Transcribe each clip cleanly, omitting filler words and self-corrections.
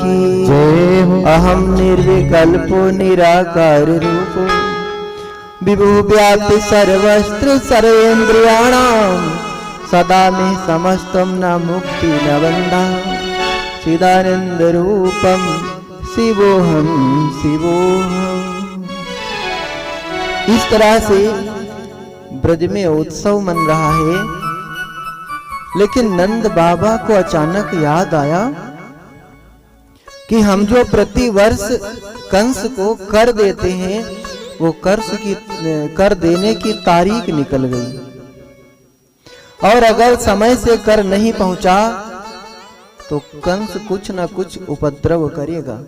की जय हो। अहम निर्विकल्पो निराकार रूपो विभु व्यापी सर्वस्त्र सर्वेन्द्रियाणाम सदा में समस्तम न मुक्ति न बंधा चिदानंद रूपम शिवोहम शिवोहम। इस तरह से ब्रज में उत्सव मन रहा है, लेकिन नंद बाबा को अचानक याद आया कि हम जो प्रति वर्ष कंस को कर देते हैं, वो कर देने की तारीख निकल गई और अगर समय से कर नहीं पहुंचा तो कंस कुछ न कुछ उपद्रव करेगा।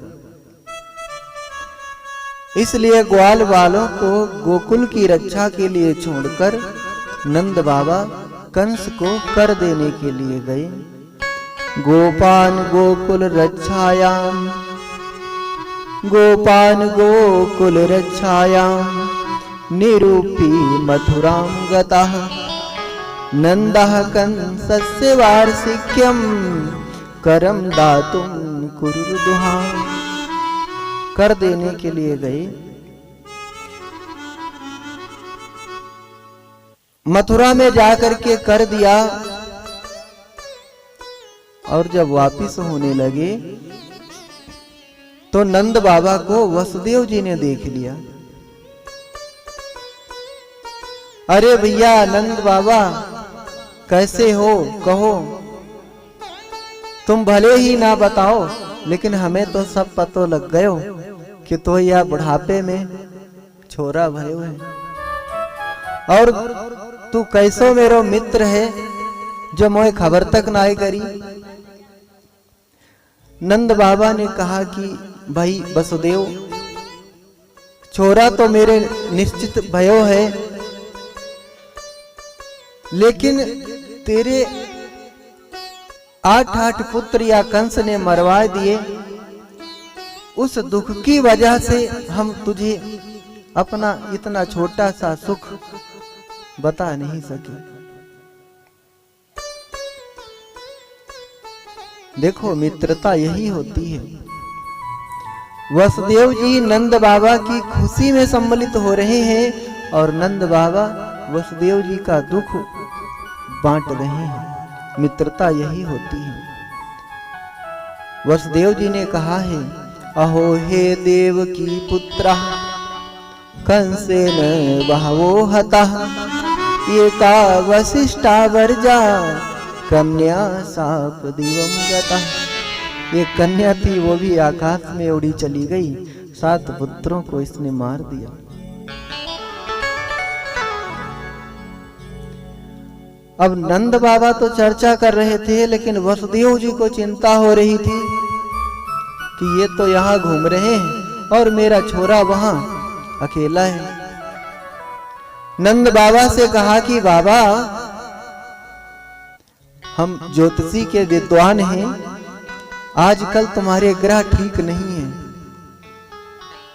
इसलिए ग्वाल वालों को गोकुल की रक्षा के लिए छोड़कर नंद बाबा कंस को कर देने के लिए गए। गोपान गोकुल रक्षायाम गोपान गोकुल रक्षायाम निरूपी मथुरां गतः नंदः कंसस्य वार्षिक्यं करम दातुम कुरुर्दुहा। कर देने के लिए गए। मथुरा में जाकर के कर दिया और जब वापिस होने लगे तो नंद बाबा को वसुदेव जी ने देख लिया। अरे भैया नंद बाबा कैसे हो, कहो। तुम भले ही ना बताओ, लेकिन हमें तो सब पतो लग गयो कि तो यह बुढ़ापे में छोरा भयो है और तू कैसो मेरो मित्र है जो मोए खबर तक ना करी। नंद बाबा ने कहा कि भाई वसुदेव, छोरा तो मेरे निश्चित भयो है, लेकिन तेरे 8 पुत्र या कंस ने मरवा दिए, उस दुख की वजह से हम तुझे अपना इतना छोटा सा सुख बता नहीं सके। देखो मित्रता यही होती है। वसुदेव जी नंद बाबा की खुशी में सम्मिलित हो रहे हैं और नंद बाबा वसुदेव जी का दुख बांट रहे हैं। मित्रता यही होती है। वसुदेव जी ने कहा है, अहो हे देव की पुत्र कंसेन बहवो हतः एका वसिष्ठा वर्जा कन्या साप दिवम गतः। एक कन्या थी, वो भी आकाश में उड़ी चली गई। 7 पुत्रों को इसने मार दिया। अब नंद बाबा तो चर्चा कर रहे थे, लेकिन वसुदेव जी को चिंता हो रही थी कि ये तो यहाँ घूम रहे हैं और मेरा छोरा वहां अकेला है। नंद बाबा से कहा कि बाबा, हम ज्योतिषी के विद्वान हैं, आजकल तुम्हारे ग्रह ठीक नहीं है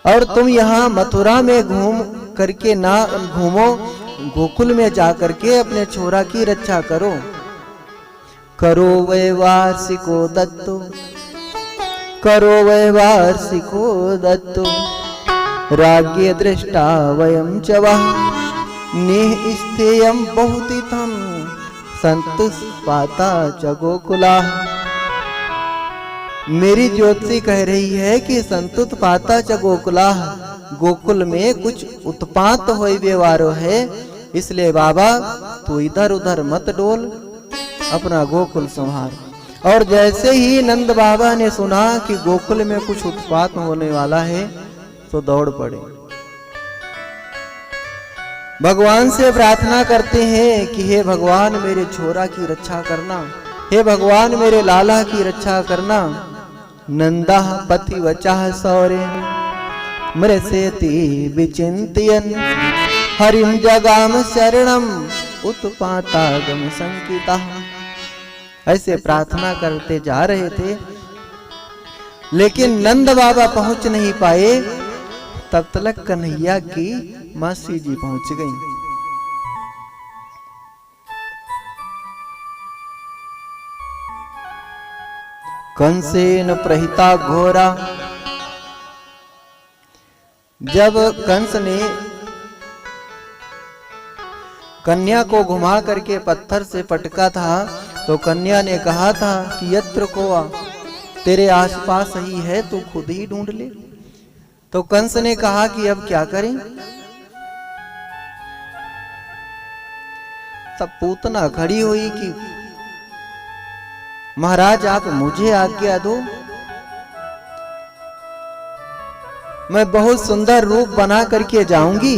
और तुम यहाँ मथुरा में घूम करके ना घूमो, गोकुल में जाकर के अपने छोरा की रक्षा करो। करो वैवार्षिको दत्तो, करो वैवार्षिको दत्तो राज्ञ दृष्टा वयं च वः नेह स्थेयं बहुतिथं संतुष्पाता च गोकुला। मेरी ज्योतिषी कह रही है कि संतुष्पाता च गोकुला, गोकुल में कुछ उत्पात होए व्यवहारो है, इसलिए बाबा तू इधर उधर मत डोल, अपना गोकुल संभाल। और जैसे ही नंद बाबा ने सुना कि गोकुल में कुछ उत्पात होने वाला है तो दौड़ पड़े। भगवान से प्रार्थना करते हैं कि हे भगवान मेरे छोरा की रक्षा करना, हे भगवान मेरे लाला की रक्षा करना। नंदा पति वचः सौरे मृसेति विचिंतयन् हरिं जगाम शरणम उत्पातागम संकिता। ऐसे प्रार्थना करते जा रहे थे, लेकिन नंद बाबा पहुंच नहीं पाए। तब तक कन्हैया की मासी जी पहुंच गईं। कंसेन प्रहिता घोरा। जब कंस ने कन्या को घुमा करके पत्थर से पटका था तो कन्या ने कहा था कि यत्र कोआ, तेरे आसपास ही है, तू खुद ही ढूंढ ले। तो कंस ने कहा कि अब क्या करें। तब पूतना खड़ी हुई कि महाराज आप मुझे आज्ञा दो, मैं बहुत सुंदर रूप बना करके जाऊंगी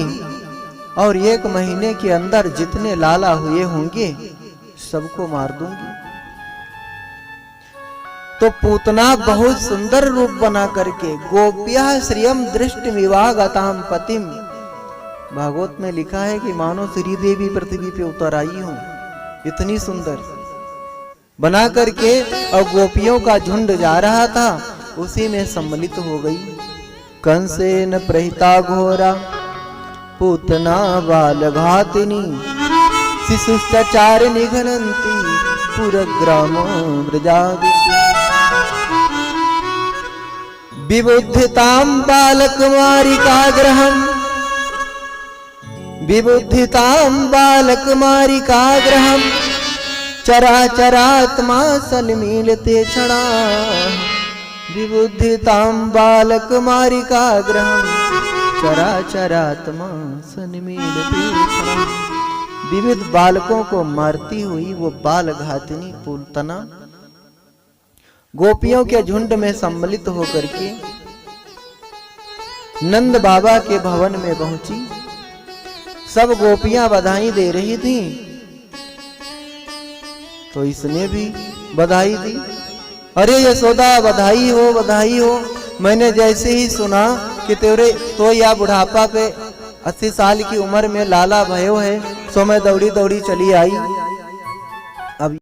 और 1 महीने के अंदर जितने लाला हुए होंगे सबको मार दूंगी। तो पूतना बहुत सुंदर रूप बना करके गोप्या श्रियम दृष्टि विवाहगताम पतिम, भागवत में लिखा है कि मानो श्री देवी पृथ्वी पे उतर आई हूं, इतनी सुंदर बना करके, और गोपियों का झुंड जा रहा था, उसी में सम्मिलित हो गई। कंसेन प्रहिता घोरा पूतना बाल घातिनी, शिशुश्चार निघनन्ति पुरग्राम व्रजादिषु। विबुद्धितां बालकुमारिकाग्रहम्, विबुद्धितां बालकुमारिकाग्रहम्, चराचरात्मा सन्मीलते क्षणा। विबुद्धितां बालकुमारिकाग्रहम्, चराचरात्मा सन्मीलते क्षणा। विविध बालकों को मारती हुई वो बाल घातिनी पूतना गोपियों के झुंड में सम्मिलित होकर के नंद बाबा के भवन में पहुंची। सब गोपियां बधाई दे रही थी तो इसने भी बधाई दी। अरे यशोदा बधाई हो, बधाई हो, मैंने जैसे ही सुना कि तेरे तो या बुढ़ापा पे 80 साल की उम्र में लाला भयो है, सो मैं दौड़ी दौड़ी चली आई।